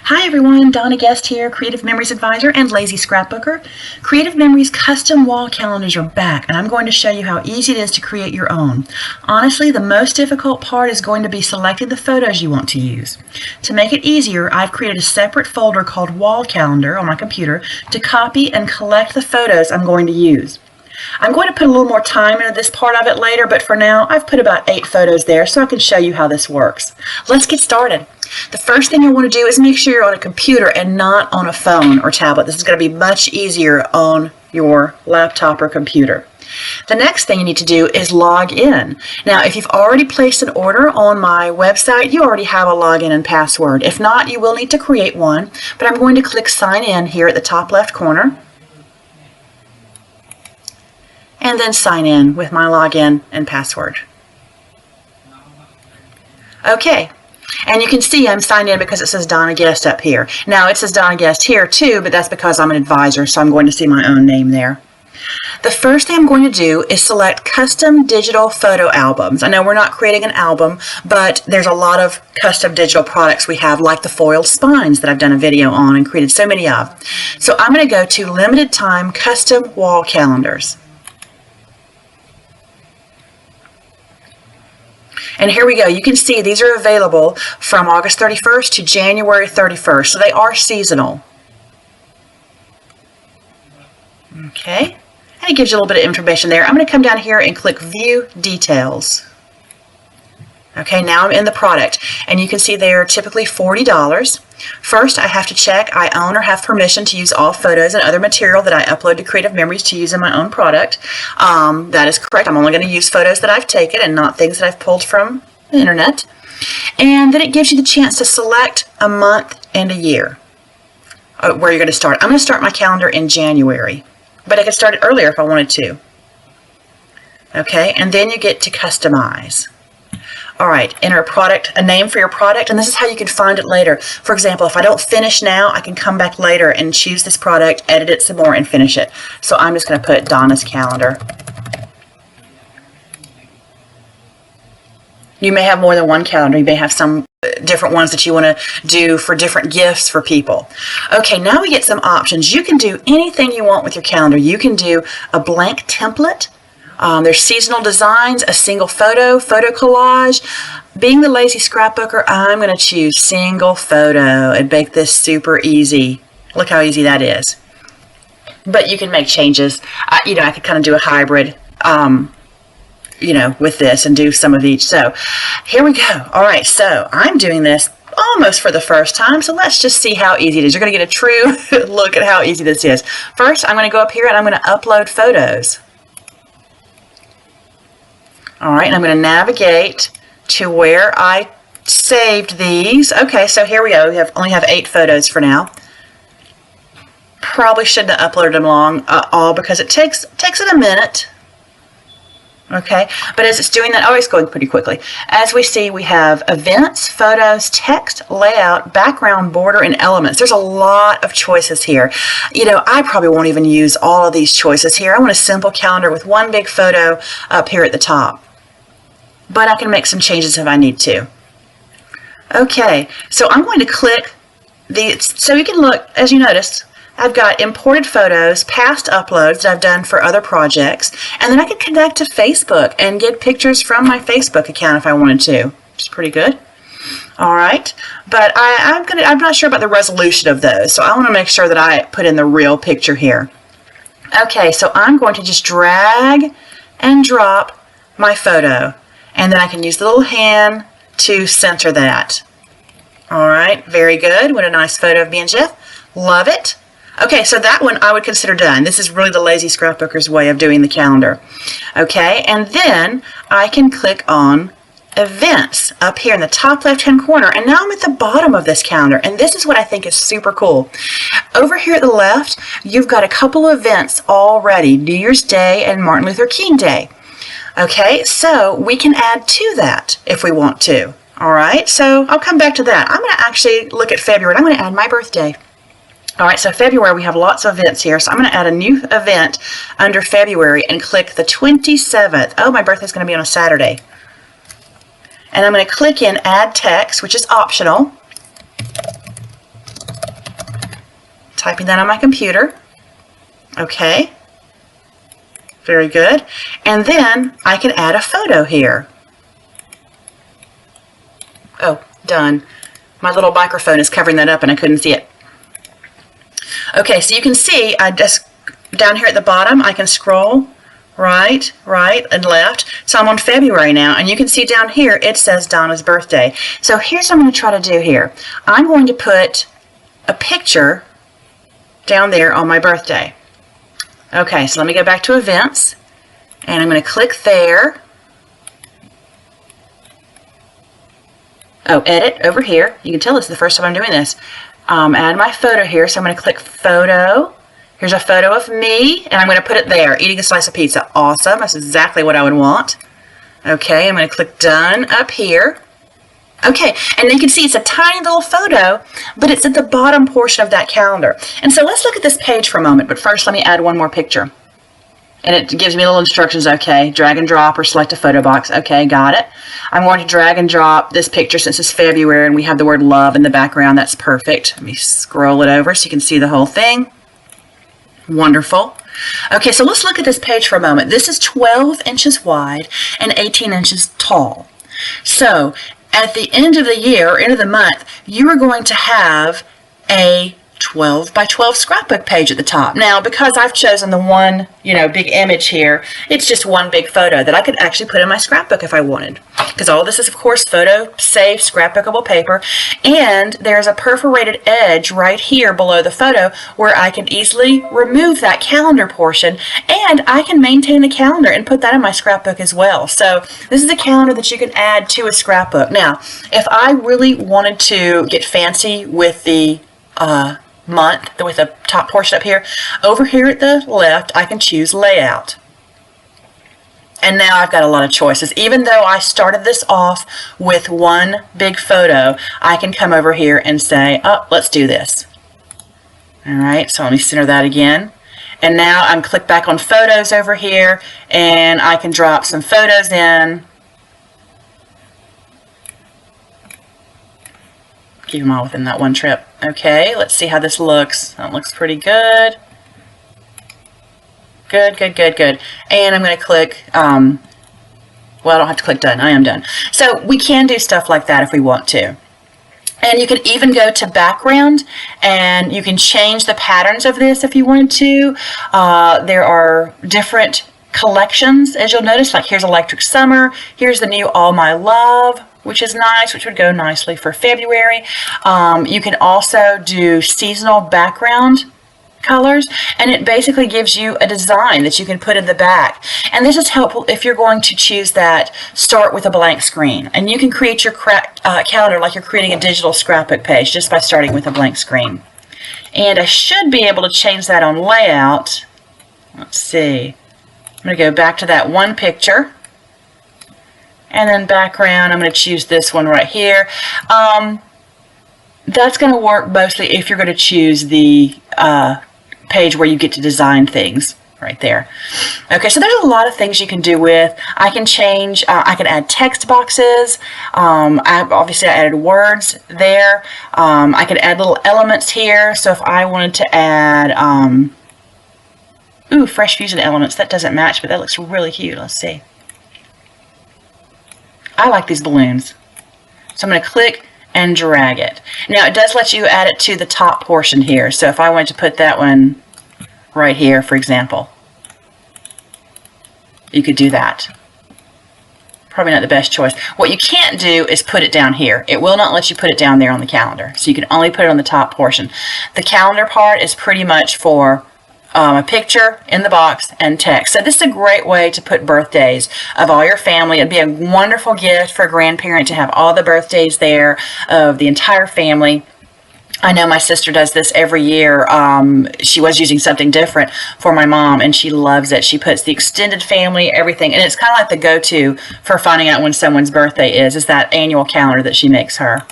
Hi everyone, Donna Guest here, Creative Memories Advisor and Lazy Scrapbooker. Creative Memories custom wall calendars are back, and I'm going to show you how easy it is to create your own. Honestly, the most difficult part is going to be selecting the photos you want to use. To make it easier, I've created a separate folder called Wall Calendar on my computer to copy and collect the photos I'm going to use. I'm going to put a little more time into this part of it later, but for now, I've put about 8 photos there so I can show you how this works. Let's get started. The first thing you want to do is make sure you're on a computer and not on a phone or tablet. This is going to be much easier on your laptop or computer. The next thing you need to do is log in. Now, if you've already placed an order on my website, you already have a login and password. If not, you will need to create one, but I'm going to click Sign In here at the top left corner, and then sign in with my login and password. Okay, and you can see I'm signed in because it says Donna Guest up here. Now it says Donna Guest here too, but that's because I'm an advisor, so I'm going to see my own name there. The first thing I'm going to do is select custom digital photo albums. I know we're not creating an album, but there's a lot of custom digital products we have, like the foiled spines that I've done a video on and created so many of. So I'm going to go to limited time custom wall calendars. And here we go. You can see these are available from August 31st to January 31st, so they are seasonal. Okay, and it gives you a little bit of information there. I'm going to come down here and click View Details. Okay, now I'm in the product, and you can see they are typically $40. First, I have to check I own or have permission to use all photos and other material that I upload to Creative Memories to use in my own product. That is correct. I'm only going to use photos that I've taken and not things that I've pulled from the internet. And then it gives you the chance to select a month and a year where you're going to start. I'm going to start my calendar in January, but I could start it earlier if I wanted to. Okay, and then you get to customize. All right, enter a name for your product, and this is how you can find it later. For example, if I don't finish now, I can come back later and choose this product, edit it some more, and finish it. So I'm just going to put Donna's Calendar. You may have more than one calendar. You may have some different ones that you want to do for different gifts for people. Okay, now we get some options. You can do anything you want with your calendar. You can do a blank template. There's seasonal designs, a single photo collage. Being the lazy scrapbooker, I'm going to choose single photo and make this super easy. Look how easy that is. But you can make changes. I could kind of do a hybrid, with this and do some of each. So here we go. All right, so I'm doing this almost for the first time, so let's just see how easy it is. You're going to get a true look at how easy this is. First, I'm going to go up here and I'm going to upload photos. All right, and I'm going to navigate to where I saved these. Okay, so here we go. We only have 8 photos for now. Probably shouldn't have uploaded them all because it takes it a minute. Okay, but as it's doing that, it's going pretty quickly. As we see, we have events, photos, text, layout, background, border, and elements. There's a lot of choices here. I probably won't even use all of these choices here. I want a simple calendar with one big photo up here at the top. But I can make some changes if I need to. Okay, so I'm going to click so you can look, as you notice, I've got imported photos, past uploads that I've done for other projects, and then I can connect to Facebook and get pictures from my Facebook account if I wanted to, which is pretty good. All right, but I'm not sure about the resolution of those, so I want to make sure that I put in the real picture here. Okay, so I'm going to just drag and drop my photo, and then I can use the little hand to center that. All right, very good. What a nice photo of me and Jeff. Love it. Okay, so that one I would consider done. This is really the lazy scrapbooker's way of doing the calendar. Okay, and then I can click on events up here in the top left-hand corner, and now I'm at the bottom of this calendar, and this is what I think is super cool. Over here at the left, you've got a couple of events already, New Year's Day and Martin Luther King Day. Okay, so we can add to that if we want to. All right, so I'll come back to that. I'm going to actually look at February. I'm going to add my birthday. All right, so February, we have lots of events here. So I'm going to add a new event under February and click the 27th. Oh, my birthday's going to be on a Saturday. And I'm going to click in Add Text, which is optional. typing that on my computer. Okay. Very good. And then I can add a photo here. Oh, done. My little microphone is covering that up and I couldn't see it. Okay, so you can see I just down here at the bottom I can scroll right, and left. So I'm on February now, and you can see down here it says Donna's birthday. So here's what I'm going to try to do here. I'm going to put a picture down there on my birthday. Okay, so let me go back to events, and I'm going to click there. Oh, edit over here. You can tell this is the first time I'm doing this. Add my photo here, so I'm going to click photo. Here's a photo of me, and I'm going to put it there, eating a slice of pizza. Awesome. That's exactly what I would want. Okay, I'm going to click done up here. Okay, and you can see it's a tiny little photo, but it's at the bottom portion of that calendar. And so let's look at this page for a moment, but first let me add one more picture. And it gives me little instructions. Okay, drag and drop or select a photo box. Okay, got it. I'm going to drag and drop this picture since it's February and we have the word love in the background. That's perfect. Let me scroll it over so you can see the whole thing. Wonderful. Okay, so let's look at this page for a moment. This is 12 inches wide and 18 inches tall. So at the end of the year or end of the month, you are going to have a 12 by 12 scrapbook page at the top. Now, because I've chosen the one, big image here, it's just one big photo that I could actually put in my scrapbook if I wanted. Because all this is, of course, photo safe, scrapbookable paper. And there's a perforated edge right here below the photo where I can easily remove that calendar portion, and I can maintain the calendar and put that in my scrapbook as well. So this is a calendar that you can add to a scrapbook. Now, if I really wanted to get fancy with the month with the top portion up here, over here at the left I can choose layout, and now I've got a lot of choices. Even though I started this off with one big photo, I can come over here and say, oh, let's do this. Alright, so let me center that again, and now I'm click back on photos over here, and I can drop some photos in. Keep them all within that one trip. Okay, let's see how this looks. That looks pretty good. Good. And I'm going to click, well, I don't have to click done. I am done. So we can do stuff like that if we want to. And you can even go to background, and you can change the patterns of this if you wanted to. There are different collections, as you'll notice, like here's Electric Summer, here's the new All My Love, which is nice, which would go nicely for February. You can also do seasonal background colors, and it basically gives you a design that you can put in the back. And this is helpful if you're going to choose that start with a blank screen. And you can create your calendar like you're creating a digital scrapbook page just by starting with a blank screen. And I should be able to change that on layout. Let's see. I'm going to go back to that one picture. And then background, I'm going to choose this one right here. That's going to work mostly if you're going to choose the page where you get to design things right there. Okay, so there's a lot of things you can do with. I can change, I can add text boxes. Obviously I added words there. I could add little elements here. So if I wanted to add, Fresh Fusion Elements, that doesn't match, but that looks really cute. Let's see. I like these balloons. So I'm going to click and drag it. Now it does let you add it to the top portion here. So if I wanted to put that one right here, for example, you could do that. Probably not the best choice. What you can't do is put it down here. It will not let you put it down there on the calendar. So you can only put it on the top portion. The calendar part is pretty much for a picture in the box and text. So this is a great way to put birthdays of all your family. It'd be a wonderful gift for a grandparent to have all the birthdays there of the entire family. I know my sister does this every year. She was using something different for my mom, and she loves it. She puts the extended family, everything, and it's kind of like the go-to for finding out when someone's birthday is that annual calendar that she makes her.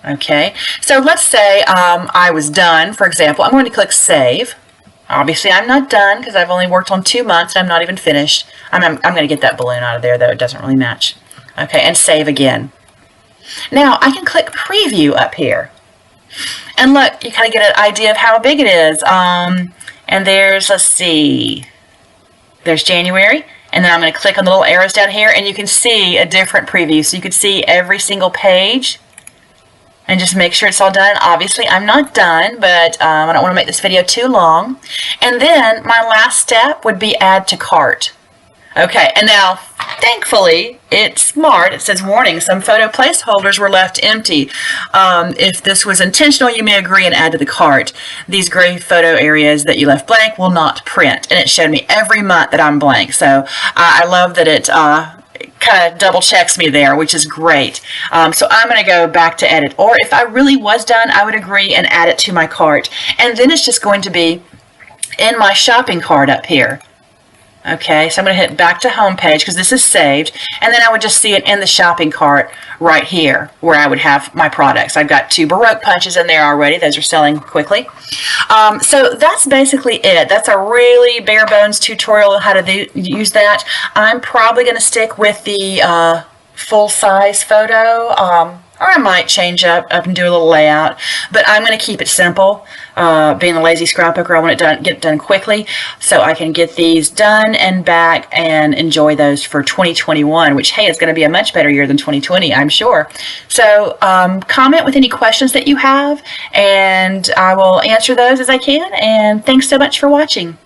Okay, so let's say I was done, for example. I'm going to click Save. Obviously, I'm not done because I've only worked on 2 months and I'm not even finished. I'm going to get that balloon out of there, though. It doesn't really match. Okay, and save again. Now, I can click Preview up here. And look, you kind of get an idea of how big it is. And there's, let's see, there's January. And then I'm going to click on the little arrows down here, and you can see a different preview. So you can see every single page. And just make sure it's all done. Obviously, I'm not done, but I don't want to make this video too long. And then my last step would be add to cart. Okay, and now, thankfully, it's smart. It says, warning, some photo placeholders were left empty. If this was intentional, you may agree and add to the cart. These gray photo areas that you left blank will not print. And it showed me every month that I'm blank. So I love that it kind of double checks me there, which is great. So I'm going to go back to edit. Or if I really was done, I would agree and add it to my cart. And then it's just going to be in my shopping cart up here. Okay, so I'm going to hit back to home page because this is saved, and then I would just see it in the shopping cart right here where I would have my products. I've got 2 Baroque punches in there already. Those are selling quickly. So that's basically it. That's a really bare bones tutorial on how to use that. I'm probably going to stick with the full size photo. Or I might change up and do a little layout, but I'm going to keep it simple. Being a lazy scrapbooker, I want it get done quickly so I can get these done and back and enjoy those for 2021, which, hey, is going to be a much better year than 2020, I'm sure. So comment with any questions that you have, and I will answer those as I can, and thanks so much for watching.